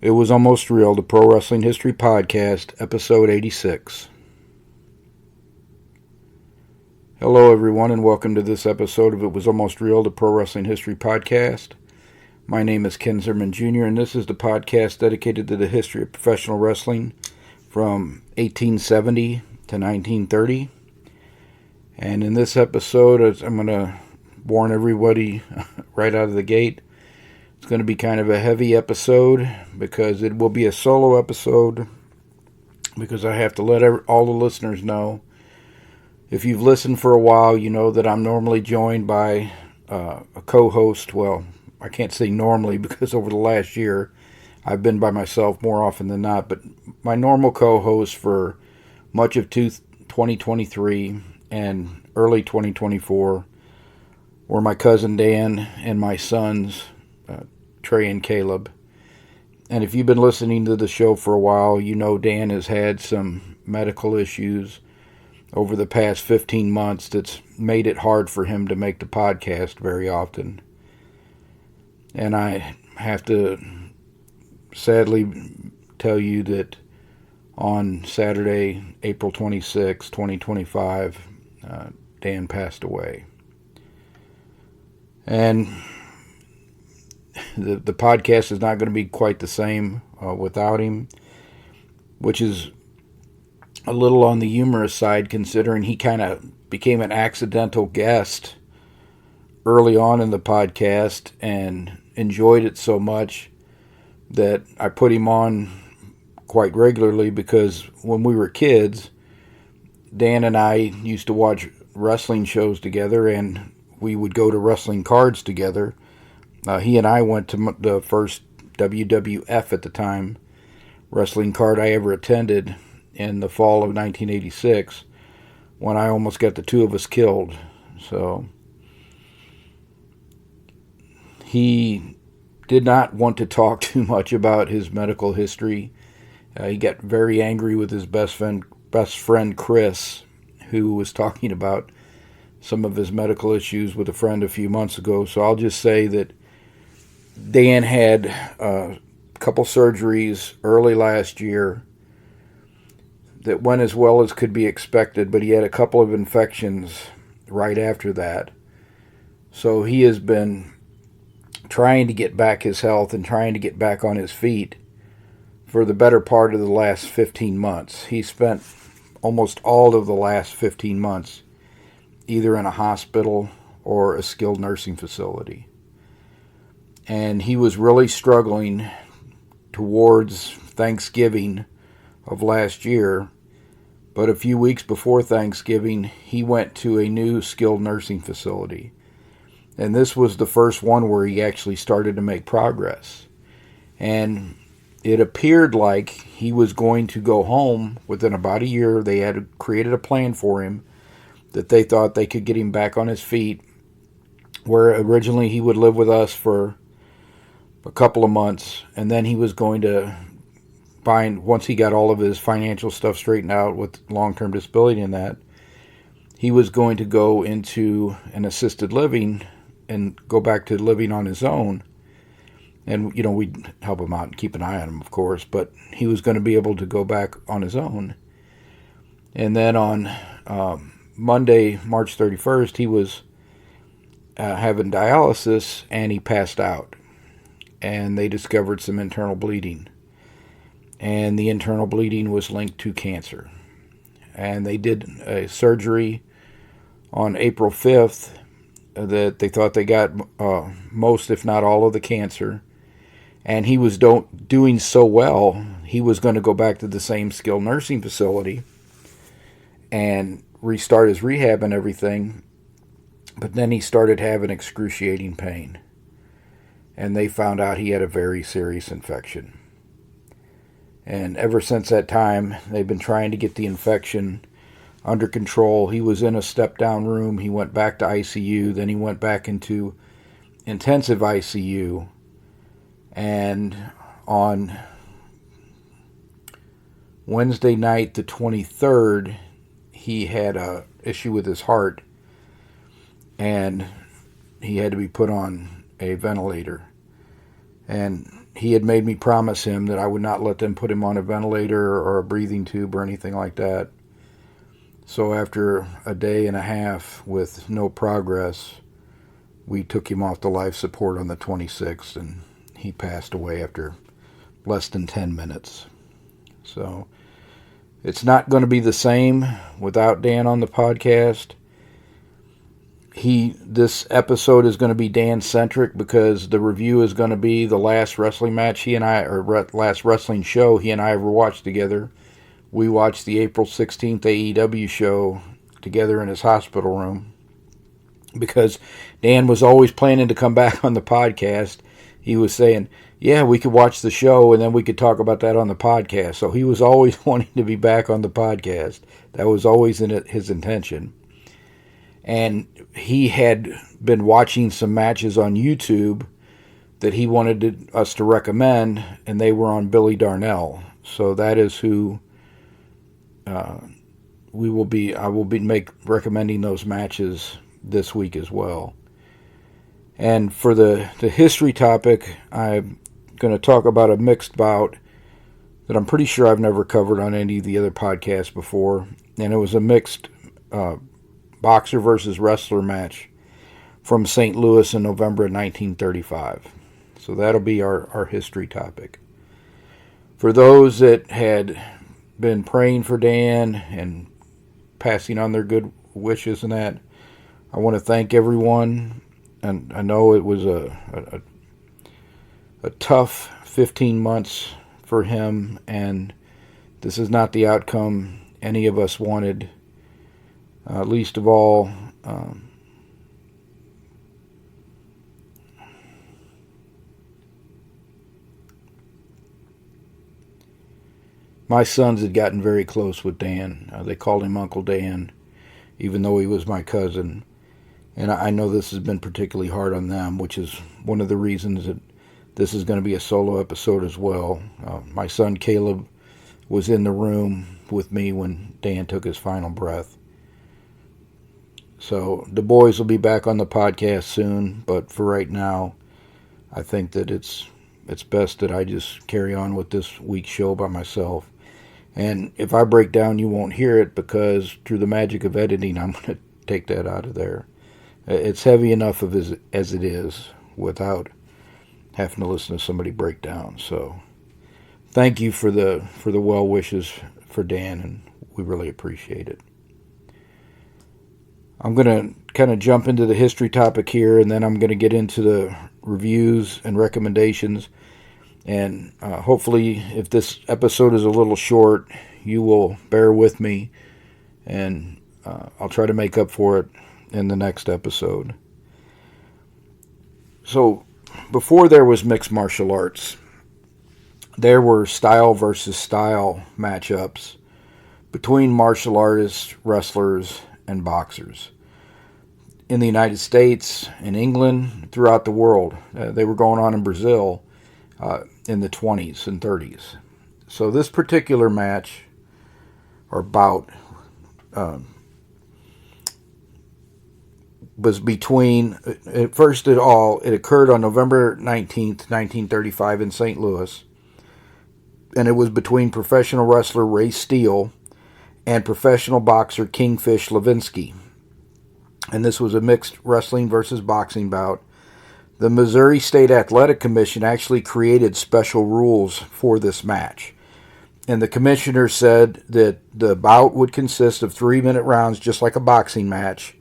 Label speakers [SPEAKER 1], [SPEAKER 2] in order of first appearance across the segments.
[SPEAKER 1] It was almost real, the Pro Wrestling History Podcast, episode 86. Hello, everyone, and welcome to this episode of It Was Almost Real, the Pro Wrestling History Podcast. My name is Ken Zimmerman Jr., and this is the podcast dedicated to the history of professional wrestling from 1870 to 1930. And in this episode, I'm going to warn everybody right out of the gate. It's going to be kind of a heavy episode because it will be a solo episode because I have to let all the listeners know. If you've listened for a while, you know that I'm normally joined by a co-host. Well, I can't say normally because over the last year I've been by myself more often than not. But my normal co-host for much of 2023 and early 2024 were my cousin Dan and my sons, Trey and Caleb. And if you've been listening to the show for a while, you know Dan has had some medical issues over the past 15 months that's made it hard for him to make the podcast very often. And I have to sadly tell you that on Saturday, April 26, 2025, Dan passed away. And the podcast is not going to be quite the same without him, which is a little on the humorous side considering he kind of became an accidental guest early on in the podcast and enjoyed it so much that I put him on quite regularly because when we were kids, Dan and I used to watch wrestling shows together and we would go to wrestling cards together. He and I went to the first WWF at the time wrestling card I ever attended in the fall of 1986 when I almost got the two of us killed. So he did not want to talk too much about his medical history. He got very angry with his best friend Chris, who was talking about some of his medical issues with a friend a few months ago. So I'll just say that Dan had a couple surgeries early last year that went as well as could be expected, but he had a couple of infections right after that. So he has been trying to get back his health and trying to get back on his feet for the better part of the last 15 months. He spent almost all of the last 15 months either in a hospital or a skilled nursing facility. And he was really struggling towards Thanksgiving of last year. But a few weeks before Thanksgiving, he went to a new skilled nursing facility. And this was the first one where he actually started to make progress. And it appeared like he was going to go home within about a year. They had created a plan for him that they thought they could get him back on his feet, where originally he would live with us for a couple of months, and then he was going to find, once he got all of his financial stuff straightened out with long-term disability and that, he was going to go into an assisted living and go back to living on his own. And, you know, we'd help him out and keep an eye on him, of course, but he was going to be able to go back on his own. And then on Monday, March 31st, he was having dialysis and he passed out. And they discovered some internal bleeding. And the internal bleeding was linked to cancer. And they did a surgery on April 5th that they thought they got most, if not all, of the cancer. And he was doing so well, he was going to go back to the same skilled nursing facility and restart his rehab and everything. But then he started having excruciating pain. And they found out he had a very serious infection. And ever since that time, they've been trying to get the infection under control. He was in a step-down room. He went back to ICU. Then he went back into intensive ICU. And on Wednesday night, the 23rd, he had a issue with his heart. And he had to be put on a ventilator. And he had made me promise him that I would not let them put him on a ventilator or a breathing tube or anything like that. So after a day and a half with no progress, we took him off the life support on the 26th, and he passed away after less than 10 minutes. So it's not going to be the same without Dan on the podcast. This episode is going to be Dan-centric because the review is going to be the last wrestling match last wrestling show he and I ever watched together. We watched the April 16th AEW show together in his hospital room because Dan was always planning to come back on the podcast. He was saying, yeah, we could watch the show and then we could talk about that on the podcast. So he was always wanting to be back on the podcast. That was always his intention. And he had been watching some matches on YouTube that he wanted us to recommend, and they were on Billy Darnell. So that is who I will be recommending those matches this week as well. And for the history topic, I'm going to talk about a mixed bout that I'm pretty sure I've never covered on any of the other podcasts before. And it was a mixed boxer versus wrestler match from St. Louis in November of 1935. So that'll be our history topic. For those that had been praying for Dan and passing on their good wishes and that, I want to thank everyone. And I know it was a tough 15 months for him, and this is not the outcome any of us wanted. Least of all, my sons had gotten very close with Dan. They called him Uncle Dan, even though he was my cousin. And I know this has been particularly hard on them, which is one of the reasons that this is going to be a solo episode as well. My son Caleb was in the room with me when Dan took his final breath. So the boys will be back on the podcast soon, but for right now, I think that it's best that I just carry on with this week's show by myself. And if I break down, you won't hear it because through the magic of editing, I'm going to take that out of there. It's heavy enough as it is without having to listen to somebody break down. So thank you for the well wishes for Dan, and we really appreciate it. I'm going to kind of jump into the history topic here, and then I'm going to get into the reviews and recommendations. And hopefully, if this episode is a little short, you will bear with me, and I'll try to make up for it in the next episode. So, before there was mixed martial arts, there were style versus style matchups between martial artists, wrestlers, and boxers. In the United States, in England, throughout the world. They were going on in Brazil in the 20s and 30s. So this particular match, or bout, was between, first of all, it occurred on November 19th, 1935 in St. Louis. And it was between professional wrestler Ray Steele and professional boxer Kingfish Levinsky. And this was a mixed wrestling versus boxing bout. The Missouri State Athletic Commission actually created special rules for this match. And the commissioner said that the bout would consist of 3-minute rounds, just like a boxing match.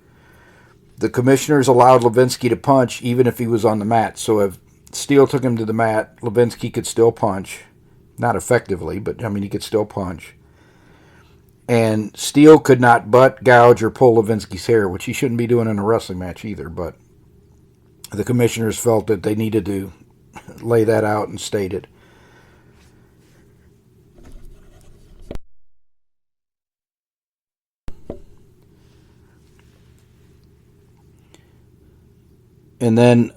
[SPEAKER 1] The commissioners allowed Levinsky to punch even if he was on the mat. So if Steele took him to the mat, Levinsky could still punch. Not effectively, but he could still punch. And Steele could not butt, gouge, or pull Levinsky's hair, which he shouldn't be doing in a wrestling match either. But the commissioners felt that they needed to lay that out and state it. And then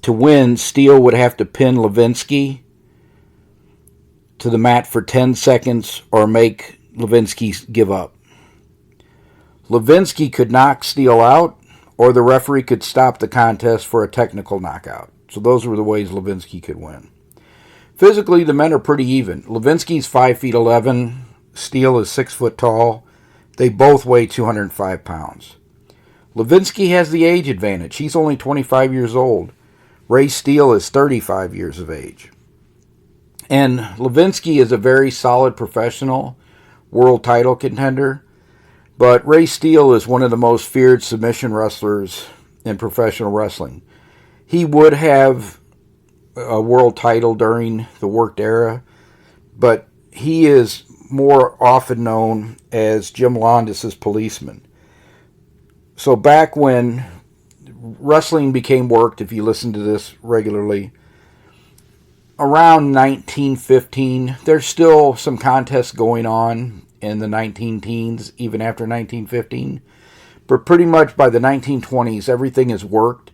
[SPEAKER 1] to win, Steele would have to pin Levinsky to the mat for 10 seconds or make Levinsky give up. Levinsky could knock Steele out, or the referee could stop the contest for a technical knockout. So those were the ways Levinsky could win. Physically, the men are pretty even. Levinsky's 5'11", Steele is 6 foot tall. They both weigh 205 pounds. Levinsky has the age advantage. He's only 25 years old. Ray Steele is 35 years of age. And Levinsky is a very solid professional world title contender, but Ray Steele is one of the most feared submission wrestlers in professional wrestling. He would have a world title during the worked era, but he is more often known as Jim Landis's policeman. So back when wrestling became worked, if you listen to this regularly, around 1915, there's still some contests going on in the 19-teens, even after 1915. But pretty much by the 1920s, everything is worked.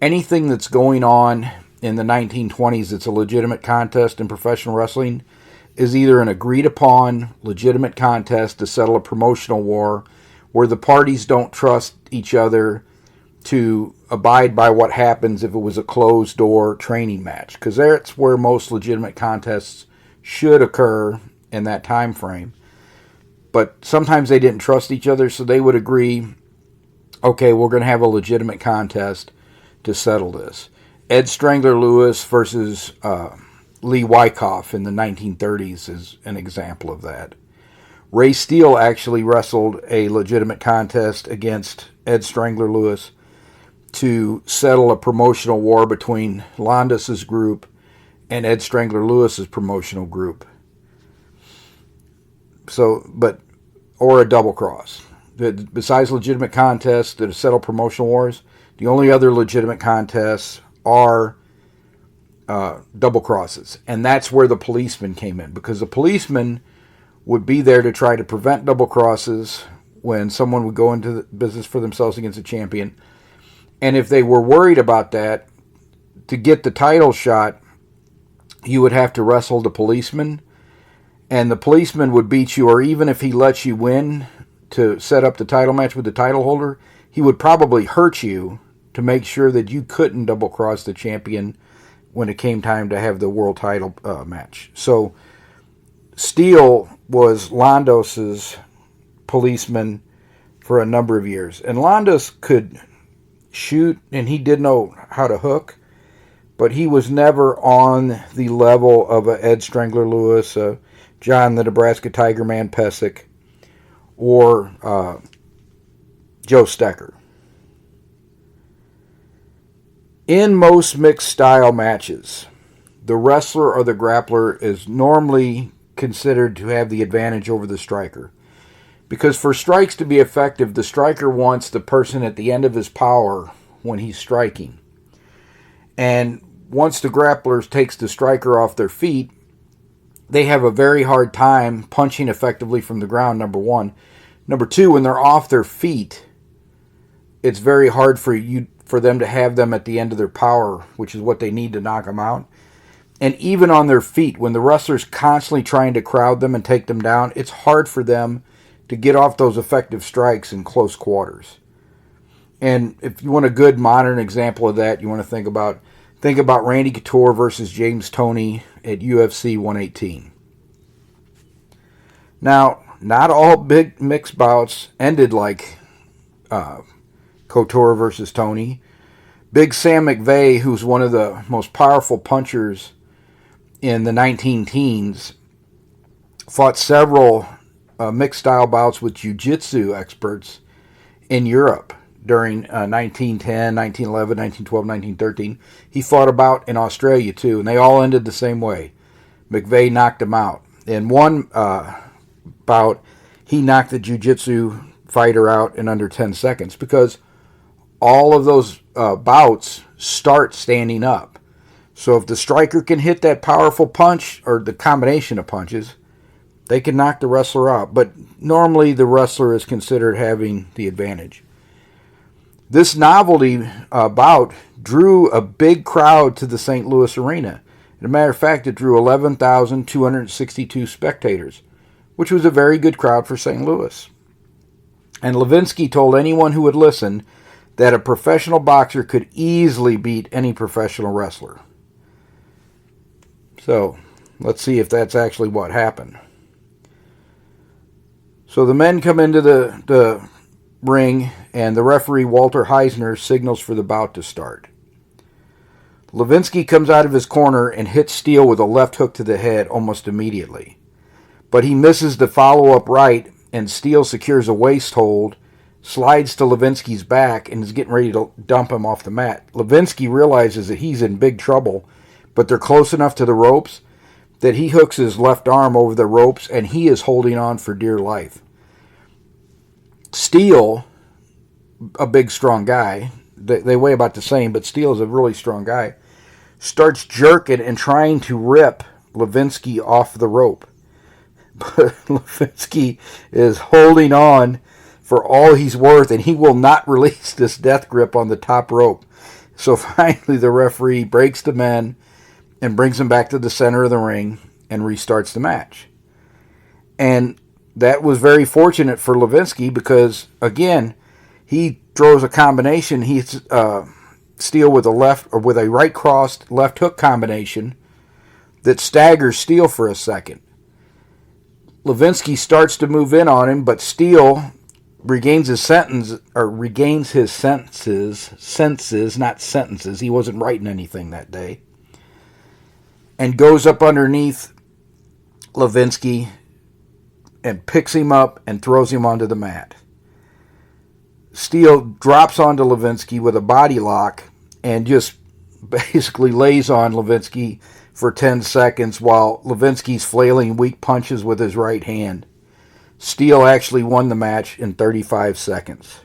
[SPEAKER 1] Anything that's going on in the 1920s that's a legitimate contest in professional wrestling is either an agreed-upon legitimate contest to settle a promotional war where the parties don't trust each other to abide by what happens if it was a closed-door training match, because that's where most legitimate contests should occur in that time frame. But sometimes they didn't trust each other, so they would agree, okay, we're going to have a legitimate contest to settle this. Ed Strangler Lewis versus Lee Wyckoff in the 1930s is an example of that. Ray Steele actually wrestled a legitimate contest against Ed Strangler Lewis to settle a promotional war between Landis's group and Ed Strangler Lewis's promotional group. Or a double cross. Besides legitimate contests that settle promotional wars, the only other legitimate contests are double crosses. And that's where the policeman came in, because the policeman would be there to try to prevent double crosses when someone would go into the business for themselves against a champion. And if they were worried about that, to get the title shot, you would have to wrestle the policeman. And the policeman would beat you, or even if he lets you win to set up the title match with the title holder, he would probably hurt you to make sure that you couldn't double cross the champion when it came time to have the world title match. So Steele was Landis's policeman for a number of years. And Landis could shoot, and he did know how to hook, but he was never on the level of a Ed Strangler Lewis, John the Nebraska Tiger Man Pesek, or Joe Stecker. In most mixed style matches, the wrestler or the grappler is normally considered to have the advantage over the striker. Because for strikes to be effective, the striker wants the person at the end of his power when he's striking. And once the grappler takes the striker off their feet, they have a very hard time punching effectively from the ground, number one. Number two, when they're off their feet, it's very hard for them to have them at the end of their power, which is what they need to knock them out. And even on their feet, when the wrestler's constantly trying to crowd them and take them down, it's hard for them to get off those effective strikes in close quarters. And if you want a good modern example of that, you want to think about Randy Couture versus James Toney at UFC 118. Now, not all big mixed bouts ended like Couture versus Toney. Big Sam McVeigh, who's one of the most powerful punchers in the 19-teens, fought several mixed style bouts with jiu-jitsu experts in Europe during 1910, 1911, 1912, 1913. He fought a bout in Australia too, and they all ended the same way. McVeigh knocked him out. In one bout, he knocked the jiu-jitsu fighter out in under 10 seconds because all of those bouts start standing up. So if the striker can hit that powerful punch, or the combination of punches, they can knock the wrestler out. But normally the wrestler is considered having the advantage. This novelty bout drew a big crowd to the St. Louis Arena. As a matter of fact, it drew 11,262 spectators, which was a very good crowd for St. Louis. And Levinsky told anyone who would listen that a professional boxer could easily beat any professional wrestler. So, let's see if that's actually what happened. So the men come into the ring, and the referee, Walter Heisner, signals for the bout to start. Levinsky comes out of his corner and hits Steele with a left hook to the head almost immediately. But he misses the follow-up right, and Steele secures a waist hold, slides to Levinsky's back, and is getting ready to dump him off the mat. Levinsky realizes that he's in big trouble, but they're close enough to the ropes that he hooks his left arm over the ropes, and he is holding on for dear life. Steele, a big, strong guy, they weigh about the same, but Steele is a really strong guy, starts jerking and trying to rip Levinsky off the rope. But Levinsky is holding on for all he's worth, and he will not release this death grip on the top rope. So finally the referee breaks the men and brings him back to the center of the ring and restarts the match. And that was very fortunate for Levinsky because, again, he throws a combination. He's Steele with a right crossed left hook combination that staggers Steele for a second. Levinsky starts to move in on him, but Steele regains his senses, not sentences. He wasn't writing anything that day. And goes up underneath Levinsky and picks him up and throws him onto the mat. Steele drops onto Levinsky with a body lock and just basically lays on Levinsky for 10 seconds while Levinsky's flailing weak punches with his right hand. Steele actually won the match in 35 seconds.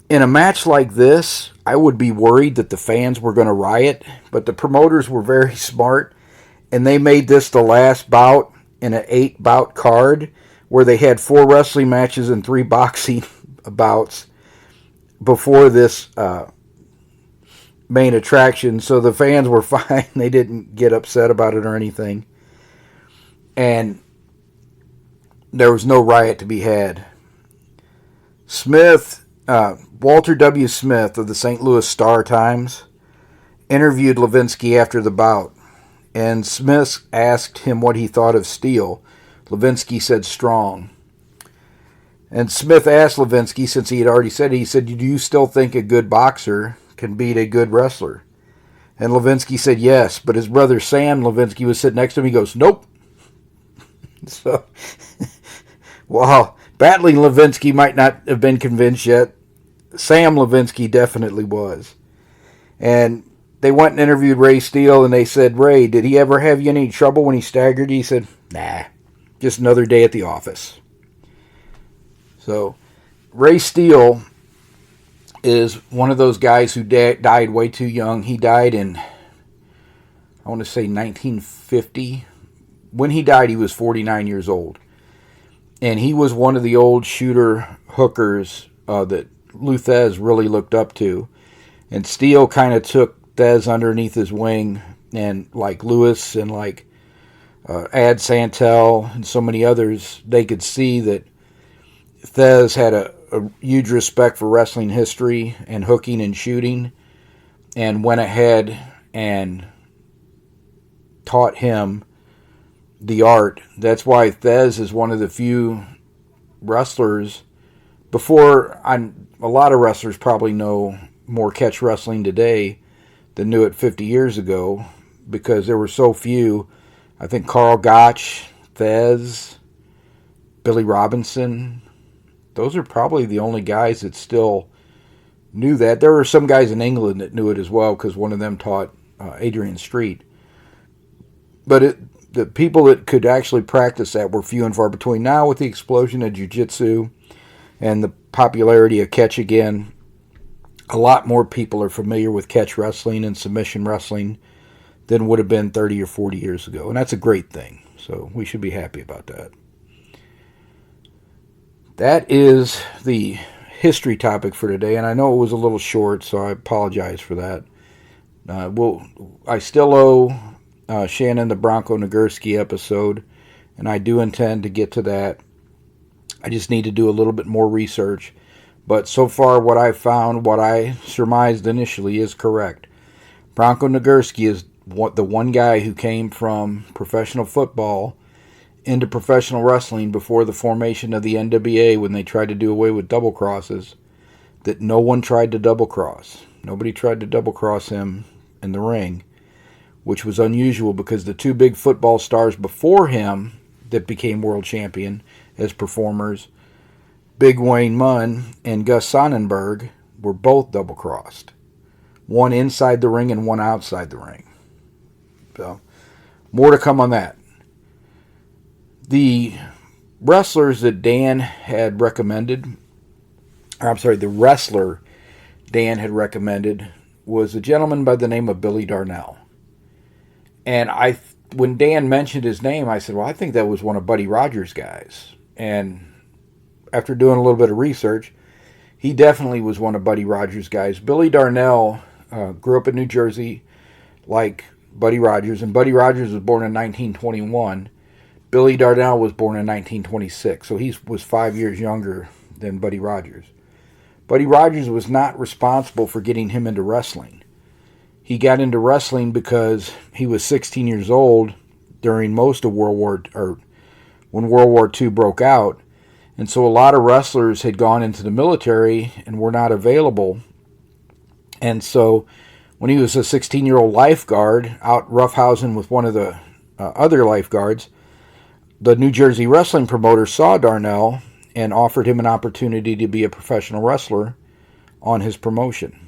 [SPEAKER 1] In a match like this, I would be worried that the fans were going to riot, but the promoters were very smart, and they made this the last bout in an 8-bout card where they had 4 wrestling matches and 3 boxing bouts before this main attraction, so the fans were fine. They didn't get upset about it or anything. And there was no riot to be had. Walter W. Smith of the St. Louis Star-Times interviewed Levinsky after the bout, and Smith asked him what he thought of Steele. Levinsky said strong. And Smith asked Levinsky, since he had already said it, he said, do you still think a good boxer can beat a good wrestler? And Levinsky said yes, but his brother Sam Levinsky was sitting next to him. He goes, nope. So, while battling Levinsky might not have been convinced yet, Sam Levinsky definitely was. And they went and interviewed Ray Steele, and they said, Ray, did he ever have you any trouble when he staggered you? He said, nah, just another day at the office. So, Ray Steele is one of those guys who died way too young. He died in, I want to say 1950. When he died, he was 49 years old. And he was one of the old shooter hookers that Lou Thez really looked up to. And Steele kind of took Thez underneath his wing, and like Lewis and like Ad Santel and so many others, they could see that Thez had a huge respect for wrestling history and hooking and shooting, and went ahead and taught him the art. That's why Thez is one of the few wrestlers. A lot of wrestlers probably know more catch wrestling today than knew it 50 years ago, because there were so few. I think Carl Gotch, Thez, Billy Robinson, those are probably the only guys that still knew that. There were some guys in England that knew it as well, because one of them taught Adrian Street. But the people that could actually practice that were few and far between. Now, with the explosion of jiu-jitsu and the popularity of catch again, a lot more people are familiar with catch wrestling and submission wrestling than would have been 30 or 40 years ago. And that's a great thing. So we should be happy about that. That is the history topic for today. And I know it was a little short, so I apologize for that. I still owe Shannon the Bronco Nagurski episode, and I do intend to get to that. I just need to do a little bit more research. But so far, what I found, what I surmised initially, is correct. Bronco Nagurski is the one guy who came from professional football into professional wrestling before the formation of the NWA, when they tried to do away with double crosses, that no one tried to double cross. Nobody tried to double cross him in the ring, which was unusual because the two big football stars before him that became world champion as performers, Big Wayne Munn and Gus Sonnenberg, were both double crossed. One inside the ring and one outside the ring. So, more to come on that. The wrestlers that Dan had recommended, the wrestler Dan had recommended was a gentleman by the name of Billy Darnell. And when Dan mentioned his name, I said, well, I think that was one of Buddy Rogers' guys. And after doing a little bit of research, he definitely was one of Buddy Rogers' guys. Billy Darnell grew up in New Jersey like Buddy Rogers, and Buddy Rogers was born in 1921. Billy Darnell was born in 1926, so he was 5 years younger than Buddy Rogers. Buddy Rogers was not responsible for getting him into wrestling. He got into wrestling because he was 16 years old during most of when World War II broke out. And so a lot of wrestlers had gone into the military and were not available. And so when he was a 16-year-old lifeguard out roughhousing with one of the other lifeguards, the New Jersey wrestling promoter saw Darnell and offered him an opportunity to be a professional wrestler on his promotion.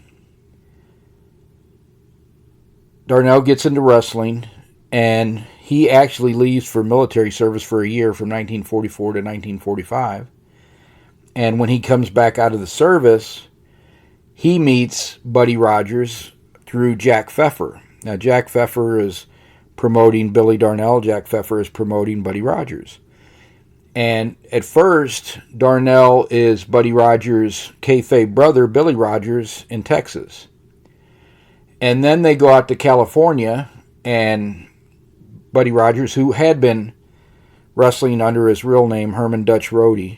[SPEAKER 1] Darnell gets into wrestling, and he actually leaves for military service for a year from 1944 to 1945. And when he comes back out of the service, he meets Buddy Rogers through Jack Pfeffer. Now, Jack Pfeffer is promoting Billy Darnell. Jack Pfeffer is promoting Buddy Rogers. And at first, Darnell is Buddy Rogers' kayfabe brother, Billy Rogers, in Texas. And then they go out to California, and Buddy Rogers, who had been wrestling under his real name, Herman Dutch Rohde,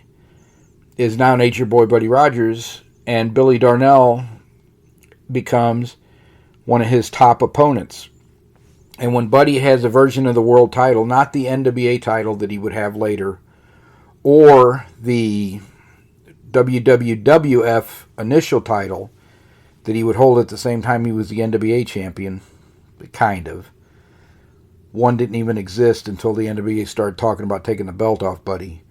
[SPEAKER 1] is now Nature Boy Buddy Rogers, and Billy Darnell becomes one of his top opponents. And when Buddy has a version of the world title, not the NWA title that he would have later, or the WWF initial title that he would hold at the same time he was the NWA champion, kind of. One didn't even exist until the NWA started talking about taking the belt off Buddy.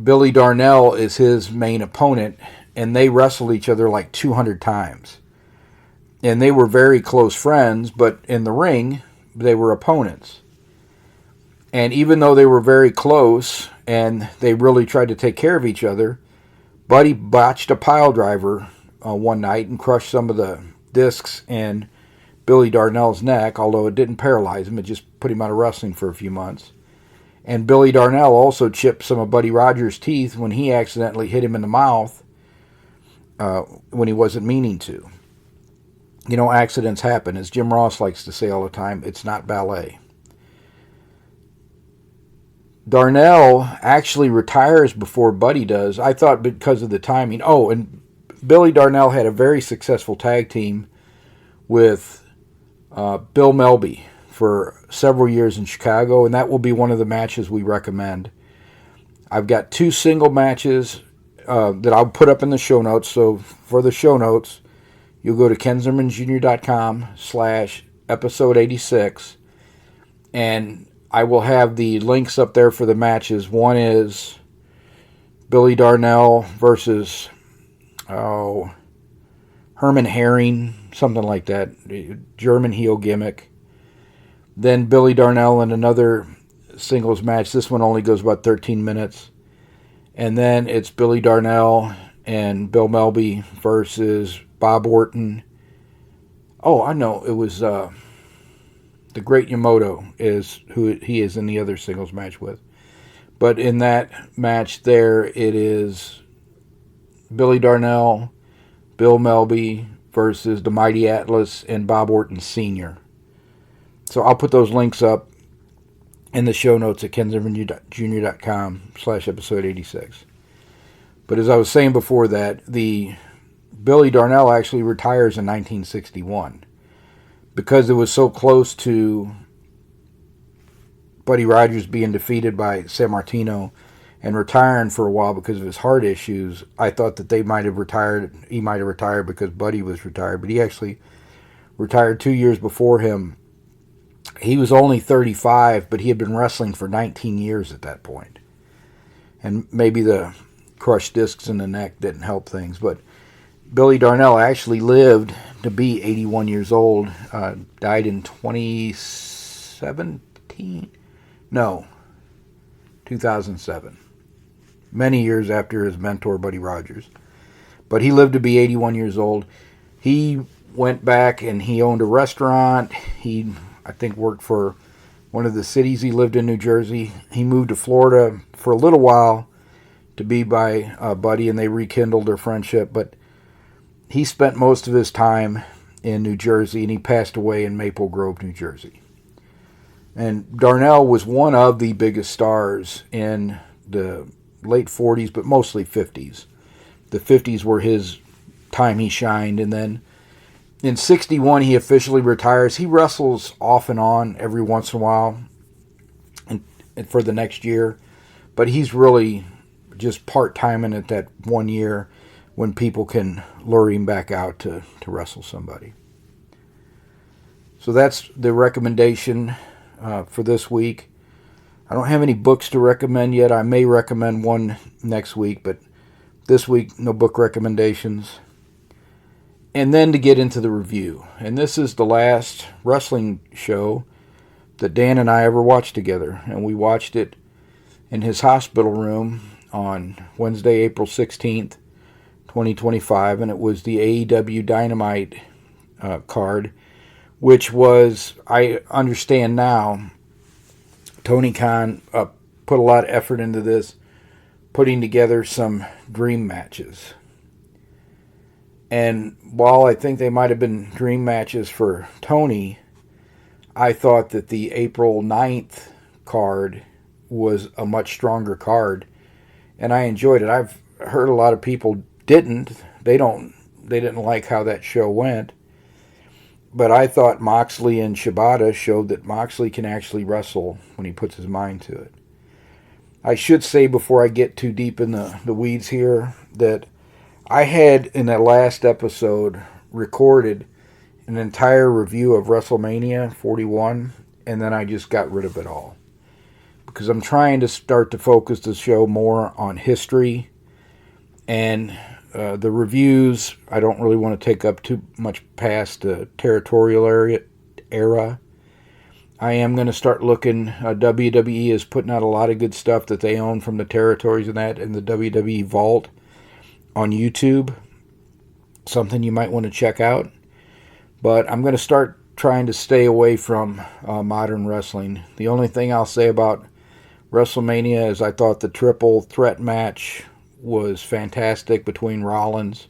[SPEAKER 1] Billy Darnell is his main opponent, and they wrestled each other like 200 times. And they were very close friends, but in the ring, they were opponents. And even though they were very close, and they really tried to take care of each other, Buddy botched a pile driver one night and crushed some of the discs in Billy Darnell's neck, although it didn't paralyze him, it just put him out of wrestling for a few months. And Billy Darnell also chipped some of Buddy Rogers' teeth when he accidentally hit him in the mouth when he wasn't meaning to. You know, accidents happen. As Jim Ross likes to say all the time, it's not ballet. Darnell actually retires before Buddy does. I thought because of the timing. Oh, and Billy Darnell had a very successful tag team with Bill Melby for several years in Chicago, and that will be one of the matches we recommend. I've got 2 single matches that I'll put up in the show notes. So for the show notes, you'll go to kenzimmermanjr.com/episode 86, and I will have the links up there for the matches. One is Billy Darnell versus Herman Herring, something like that, German heel gimmick. Then Billy Darnell in another singles match. This one only goes about 13 minutes. And then it's Billy Darnell and Bill Melby versus Bob Orton. Oh, I know. It was the Great Yamato is who he is in the other singles match with. But in that match there, it is Billy Darnell, Bill Melby versus the Mighty Atlas and Bob Orton Sr. So I'll put those links up in the show notes at kenzimmermanjr.com/episode 86. But as I was saying before that, the Billy Darnell actually retires in 1961 because it was so close to Buddy Rogers being defeated by Sammartino and retiring for a while because of his heart issues. I thought that they might have retired. He might have retired because Buddy was retired, but he actually retired 2 years before him. He was only 35, but he had been wrestling for 19 years at that point. And maybe the crushed discs in the neck didn't help things, but Billy Darnell actually lived to be 81 years old. Died in 2017? No, 2007. Many years after his mentor, Buddy Rogers. But he lived to be 81 years old. He went back and he owned a restaurant. He, I think, worked for one of the cities he lived in, New Jersey. He moved to Florida for a little while to be by Buddy, and they rekindled their friendship. But he spent most of his time in New Jersey, and he passed away in Maple Grove, New Jersey. And Darnell was one of the biggest stars in the late 40s, but mostly 50s. The 50s were his time he shined, and then in 61 he officially retires. He wrestles off and on every once in a while and for the next year, but he's really just part-timing at that 1 year when people can lure him back out to wrestle somebody. So that's the recommendation for this week. I don't have any books to recommend yet. I may recommend one next week, but this week, no book recommendations. And then to get into the review. And this is the last wrestling show that Dan and I ever watched together. And we watched it in his hospital room on Wednesday, April 16th, 2025. And it was the AEW Dynamite card, which was, I understand now, Tony Khan put a lot of effort into this, putting together some dream matches. And while I think they might have been dream matches for Tony, I thought that the April 9th card was a much stronger card, and I enjoyed it. I've heard a lot of people didn't. They didn't like how that show went. But I thought Moxley and Shibata showed that Moxley can actually wrestle when he puts his mind to it. I should say before I get too deep in the weeds here that I had in that last episode recorded an entire review of WrestleMania 41, and then I just got rid of it all. Because I'm trying to start to focus the show more on history, and the reviews, I don't really want to take up too much past the territorial era. I am going to start looking, WWE is putting out a lot of good stuff that they own from the territories and that in the WWE Vault on YouTube. Something you might want to check out. But I'm going to start trying to stay away from modern wrestling. The only thing I'll say about WrestleMania is I thought the triple threat match was fantastic between Rollins,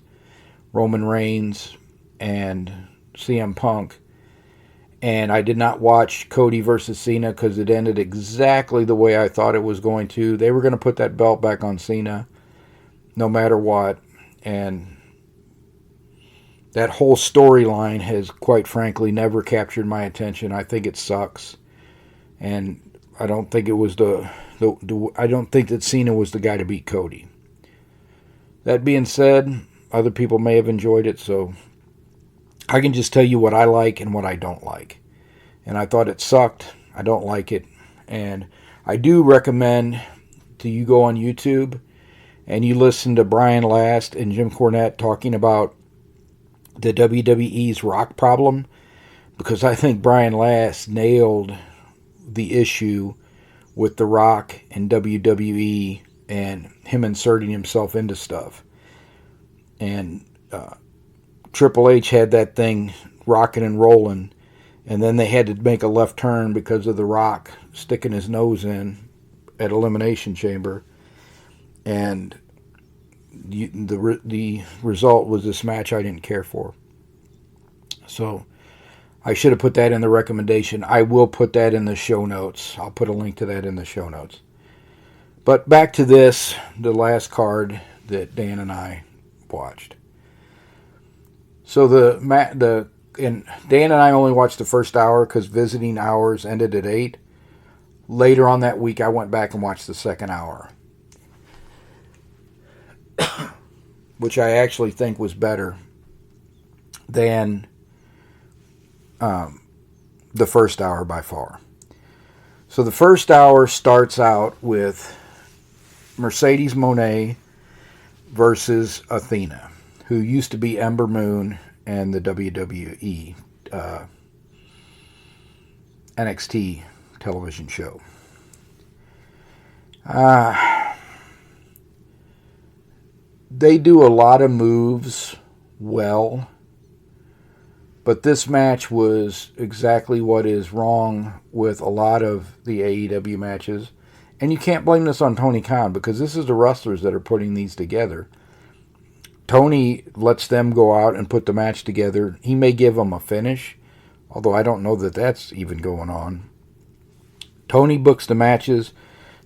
[SPEAKER 1] Roman Reigns, and CM Punk. And I did not watch Cody versus Cena because it ended exactly the way I thought it was going to. They were going to put that belt back on Cena no matter what. And that whole storyline has, quite frankly, never captured my attention. I think it sucks. And I don't think it was I don't think that Cena was the guy to beat Cody. That being said, other people may have enjoyed it, so I can just tell you what I like and what I don't like. And I thought it sucked. I don't like it. And I do recommend to you go on YouTube and you listen to Brian Last and Jim Cornette talking about the WWE's Rock problem, because I think Brian Last nailed the issue with The Rock and WWE and him inserting himself into stuff. And Triple H had that thing rocking and rolling, and then they had to make a left turn because of The Rock sticking his nose in at Elimination Chamber, and the result was this match I didn't care for. So I should have put that in the recommendation. I will put that in the show notes. I'll put a link to that in the show notes. But back to this, the last card, that Dan and I watched. So and Dan and I only watched the first hour because visiting hours ended at 8. Later on that week, I went back and watched the second hour, which I actually think was better than the first hour by far. So the first hour starts out with Mercedes Moné versus Athena, who used to be Ember Moon and the WWE NXT television show. They do a lot of moves well, but this match was exactly what is wrong with a lot of the AEW matches. And you can't blame this on Tony Khan, because this is the wrestlers that are putting these together. Tony lets them go out and put the match together. He may give them a finish, although I don't know that that's even going on. Tony books the matches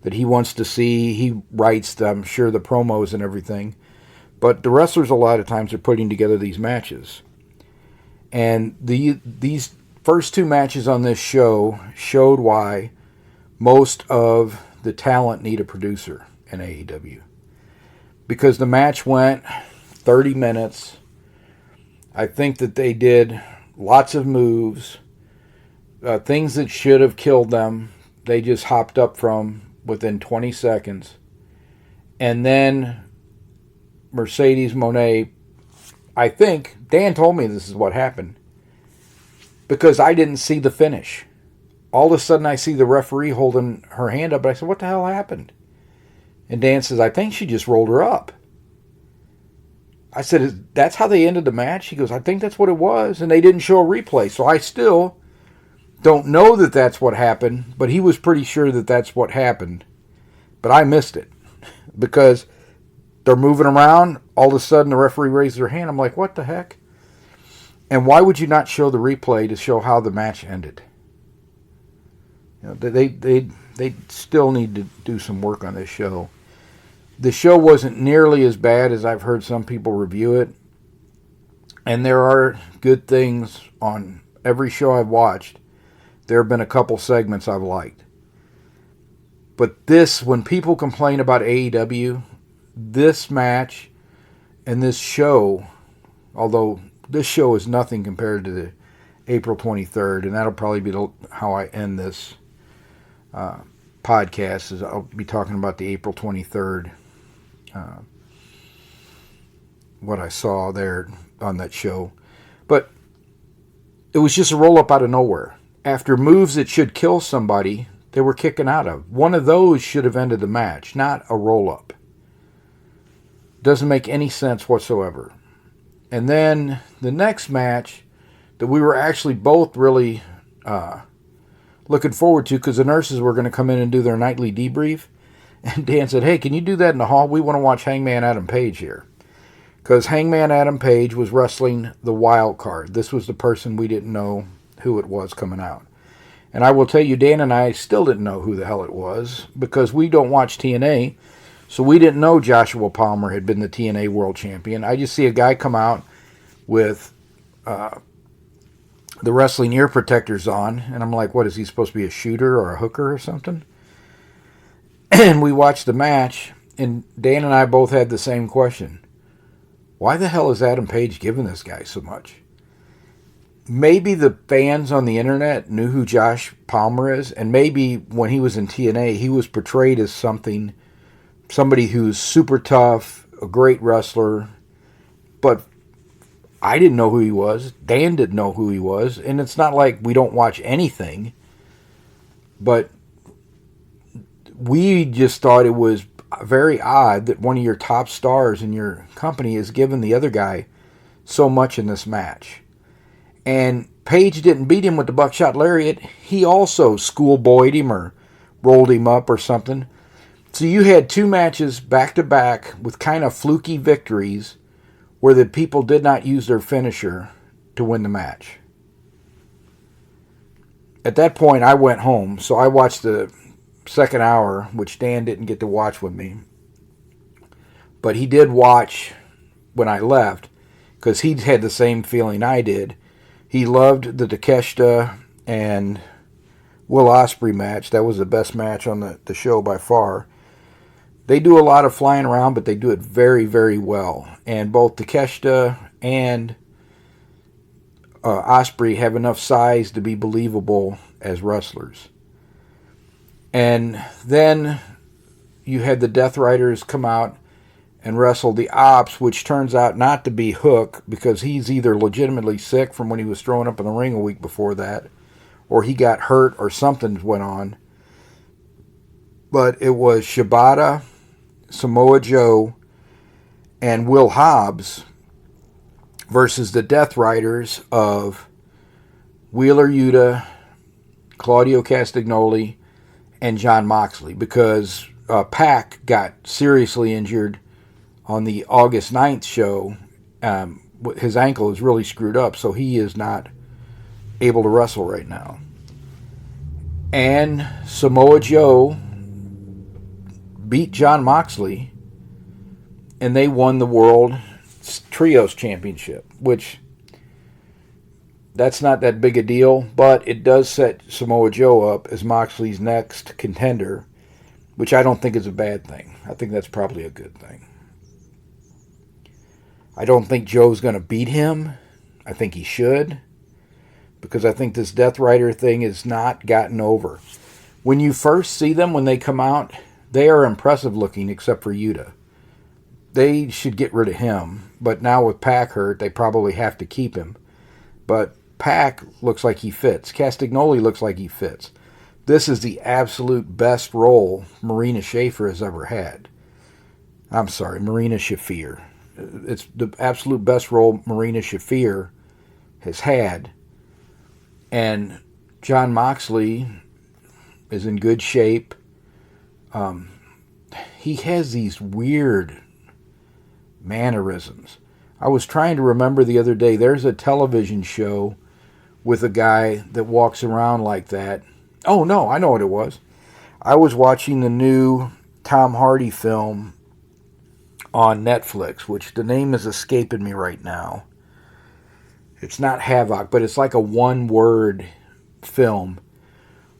[SPEAKER 1] that he wants to see. He writes, I'm sure, the promos and everything. But the wrestlers a lot of times are putting together these matches. And these first two matches on this show showed why most of the talent need a producer in AEW. Because the match went 30 minutes. I think that they did lots of moves. Things that should have killed them, they just hopped up from within 20 seconds. And then Mercedes Moné, I think, Dan told me this is what happened, because I didn't see the finish. All of a sudden I see the referee holding her hand up, and I said, what the hell happened? And Dan says, I think she just rolled her up. I said, that's how they ended the match? He goes, I think that's what it was, and they didn't show a replay. So I still don't know that that's what happened, but he was pretty sure that that's what happened. But I missed it, because they're moving around. All of a sudden, the referee raises her hand. I'm like, what the heck? And why would you not show the replay to show how the match ended? You know, they still need to do some work on this show. The show wasn't nearly as bad as I've heard some people review it. And there are good things on every show I've watched. There have been a couple segments I've liked. But this, when people complain about AEW, this match and this show, although this show is nothing compared to the April 23rd, and that'll probably be how I end this podcast, is I'll be talking about the April 23rd, what I saw there on that show. But it was just a roll-up out of nowhere. After moves that should kill somebody, they were kicking out of. One of those should have ended the match, not a roll-up. Doesn't make any sense whatsoever. And then the next match that we were actually both really looking forward to, because the nurses were going to come in and do their nightly debrief. And Dan said, hey, can you do that in the hall? We want to watch Hangman Adam Page here. Because Hangman Adam Page was wrestling the wild card. This was the person we didn't know who it was coming out. And I will tell you, Dan and I still didn't know who the hell it was, because we don't watch TNA. So we didn't know Joshua Palmer had been the TNA World Champion. I just see a guy come out with the wrestling ear protectors on, and I'm like, what, is he supposed to be a shooter or a hooker or something? And we watched the match, and Dan and I both had the same question. Why the hell is Adam Page giving this guy so much? Maybe the fans on the internet knew who Josh Palmer is, and maybe when he was in TNA, he was portrayed as somebody who's super tough, a great wrestler, but I didn't know who he was. Dan didn't know who he was, and it's not like we don't watch anything, but we just thought it was very odd that one of your top stars in your company is giving the other guy so much in this match. And Page didn't beat him with the buckshot lariat. He also schoolboyed him or rolled him up or something. So you had two matches back-to-back with kind of fluky victories where the people did not use their finisher to win the match. At that point, I went home, so I watched the second hour, which Dan didn't get to watch with me. But he did watch when I left, because he had the same feeling I did. He loved the Takeshita and Will Ospreay match. That was the best match on the show by far. They do a lot of flying around, but they do it very, very well. And both Takeshita and Ospreay have enough size to be believable as wrestlers. And then you had the Death Riders come out and wrestle the Ops, which turns out not to be Hook, because he's either legitimately sick from when he was throwing up in the ring a week before that, or he got hurt or something went on. But it was Shibata, Samoa Joe, and Will Hobbs versus the Death Riders of Wheeler Yuta, Claudio Castagnoli, and Jon Moxley, because Pac got seriously injured on the August 9th show. His ankle is really screwed up, so he is not able to wrestle right now. And Samoa Joe beat Jon Moxley, and they won the World Trios Championship, which that's not that big a deal, but it does set Samoa Joe up as Moxley's next contender, which I don't think is a bad thing. I think that's probably a good thing. I don't think Joe's going to beat him. I think he should, because I think this Death Rider thing is not gotten over. When you first see them, when they come out, they are impressive looking, except for Yuta. They should get rid of him, but now with Pac hurt, they probably have to keep him. But Pac looks like he fits. Castagnoli looks like he fits. This is the absolute best role Marina Shafir has ever had. I'm sorry, Marina Shafir. It's the absolute best role Marina Shafir has had. And Jon Moxley is in good shape. He has these weird mannerisms. I was trying to remember the other day, there's a television show with a guy that walks around like that. Oh no, I know what it was. I was watching the new Tom Hardy film on Netflix, which the name is escaping me right now. It's not Havoc, but it's like a one-word film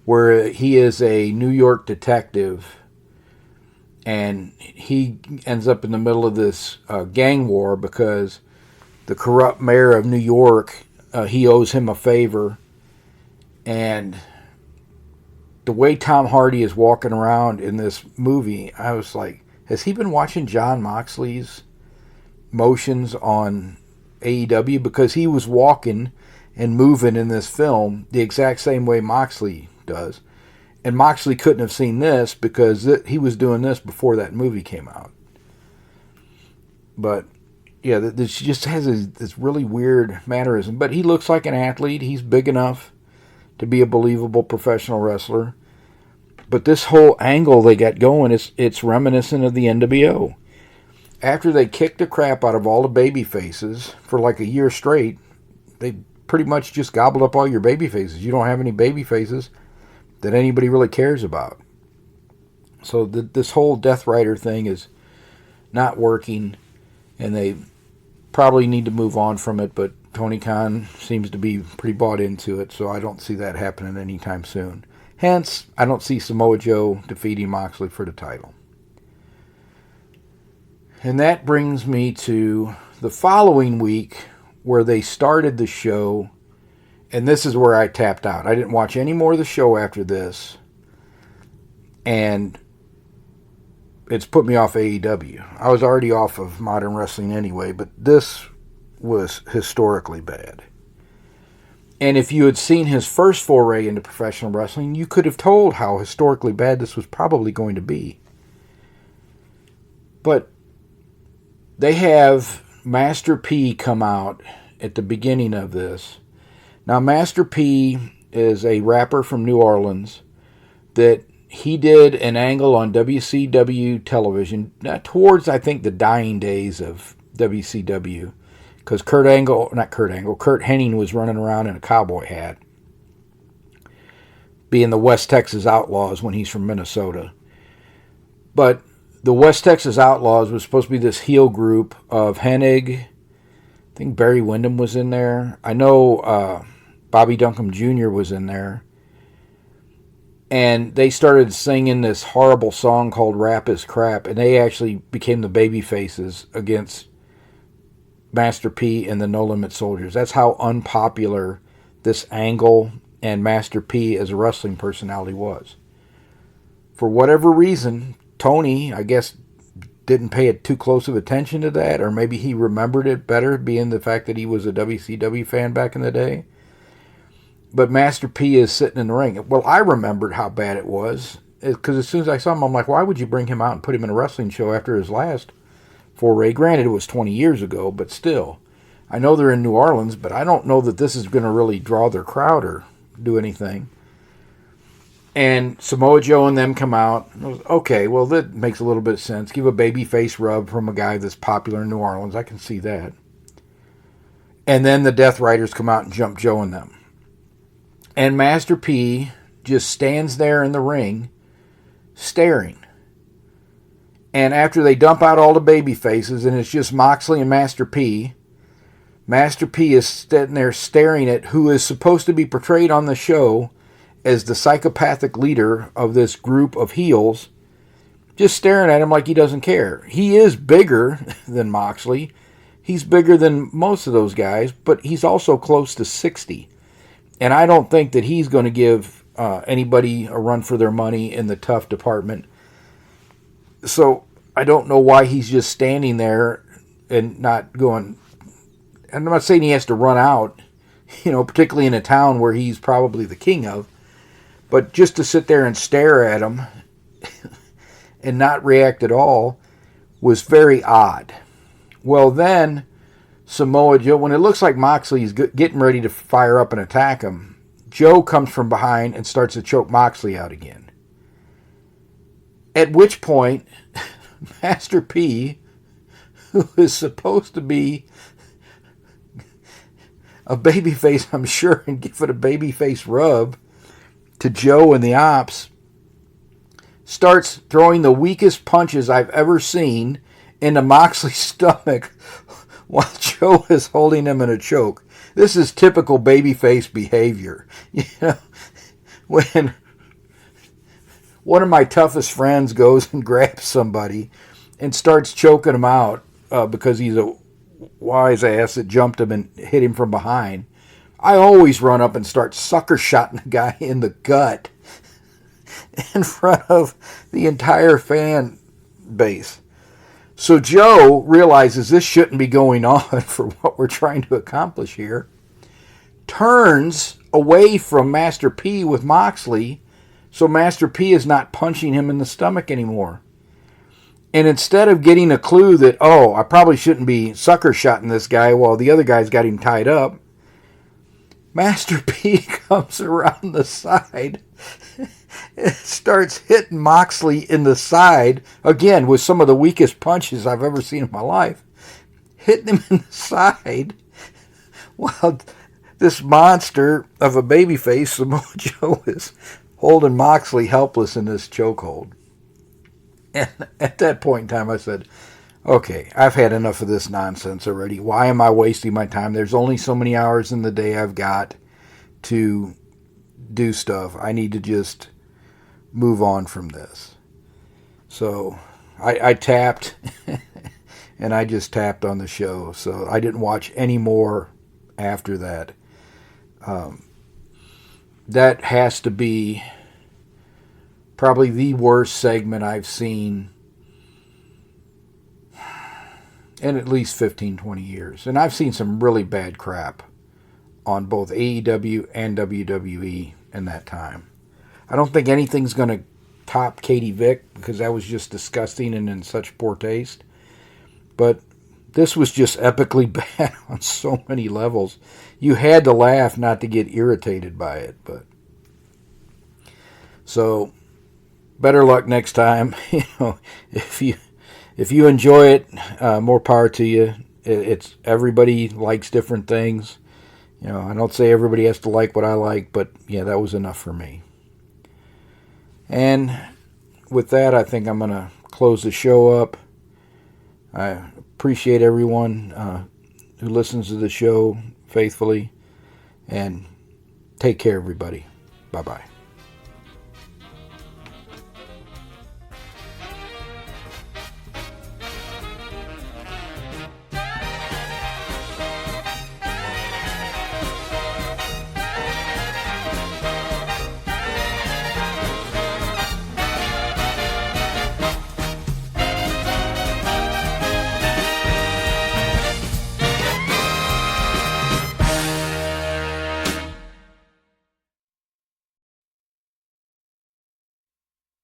[SPEAKER 1] where he is a New York detective, and he ends up in the middle of this gang war because the corrupt mayor of New York, he owes him a favor. And the way Tom Hardy is walking around in this movie, I was like, has he been watching Jon Moxley's motions on AEW? Because he was walking and moving in this film the exact same way Moxley does. And Moxley couldn't have seen this because he was doing this before that movie came out. But, yeah, this just has this really weird mannerism. But he looks like an athlete. He's big enough to be a believable professional wrestler. But this whole angle they got going, it's reminiscent of the NWO. After they kicked the crap out of all the baby faces for like a year straight, they pretty much just gobbled up all your baby faces. You don't have any baby faces that anybody really cares about. So this whole Death Rider thing is not working, and they probably need to move on from it, but Tony Khan seems to be pretty bought into it, so I don't see that happening anytime soon. Hence, I don't see Samoa Joe defeating Moxley for the title. And that brings me to the following week, where they started the show. And this is where I tapped out. I didn't watch any more of the show after this. And it's put me off AEW. I was already off of modern wrestling anyway, but this was historically bad. And if you had seen his first foray into professional wrestling, you could have told how historically bad this was probably going to be. But they have Master P come out at the beginning of this. Now, Master P is a rapper from New Orleans that he did an angle on WCW television towards, I think, the dying days of WCW, because Kurt Hennig was running around in a cowboy hat, being the West Texas Outlaws when he's from Minnesota. But the West Texas Outlaws was supposed to be this heel group of Hennig. I think Barry Windham was in there. I know Bobby Duncombe Jr. was in there. And they started singing this horrible song called Rap is Crap. And they actually became the baby faces against Master P and the No Limit Soldiers. That's how unpopular this angle and Master P as a wrestling personality was. For whatever reason, Tony, I guess, didn't pay too close of attention to that, or maybe he remembered it better, being the fact that he was a WCW fan back in the day. But Master P is sitting in the ring. Well, I remembered how bad it was, because as soon as I saw him, I'm like, why would you bring him out and put him in a wrestling show after his last foray? Granted, it was 20 years ago, but still. I know they're in New Orleans, but I don't know that this is going to really draw their crowd or do anything. And Samoa Joe and them come out. Okay, well, that makes a little bit of sense. Give a babyface rub from a guy that's popular in New Orleans. I can see that. And then the Death Riders come out and jump Joe and them. And Master P just stands there in the ring, staring. And after they dump out all the baby faces, and it's just Moxley and Master P is sitting there staring at who is supposed to be portrayed on the show as the psychopathic leader of this group of heels, just staring at him like he doesn't care. He is bigger than Moxley. He's bigger than most of those guys, but he's also close to 60. And I don't think that he's going to give anybody a run for their money in the tough department. So I don't know why he's just standing there and not going. And I'm not saying he has to run out, particularly in a town where he's probably the king of. But just to sit there and stare at him and not react at all was very odd. Well, then Samoa Joe, when it looks like Moxley's getting ready to fire up and attack him, Joe comes from behind and starts to choke Moxley out again. At which point, Master P, who is supposed to be a babyface, I'm sure, and give it a babyface rub to Joe and the Ops, starts throwing the weakest punches I've ever seen into Moxley's stomach while Joe is holding him in a choke. This is typical babyface behavior. When one of my toughest friends goes and grabs somebody and starts choking him out because he's a wise ass that jumped him and hit him from behind, I always run up and start sucker-shotting the guy in the gut in front of the entire fan base. So Joe realizes this shouldn't be going on for what we're trying to accomplish here, turns away from Master P with Moxley, so Master P is not punching him in the stomach anymore. And instead of getting a clue that, I probably shouldn't be sucker-shotting this guy while the other guy's got him tied up, Master P comes around the side and starts hitting Moxley in the side, again, with some of the weakest punches I've ever seen in my life. Hitting him in the side while this monster of a babyface, Samoa Joe, is holding Moxley helpless in this chokehold. And at that point in time, I said, okay, I've had enough of this nonsense already. Why am I wasting my time? There's only so many hours in the day I've got to do stuff. I need to just move on from this. So I tapped, and I just tapped on the show. So I didn't watch any more after that. That has to be probably the worst segment I've seen in at least 15, 20 years. And I've seen some really bad crap on both AEW and WWE in that time. I don't think anything's going to top Katie Vick because that was just disgusting and in such poor taste. But this was just epically bad on so many levels. You had to laugh not to get irritated by it. But so better luck next time. If you enjoy it, more power to you. It's everybody likes different things. I don't say everybody has to like what I like, but yeah, that was enough for me. And with that, I think I'm going to close the show up. I appreciate everyone who listens to the show faithfully. And take care, everybody. Bye-bye.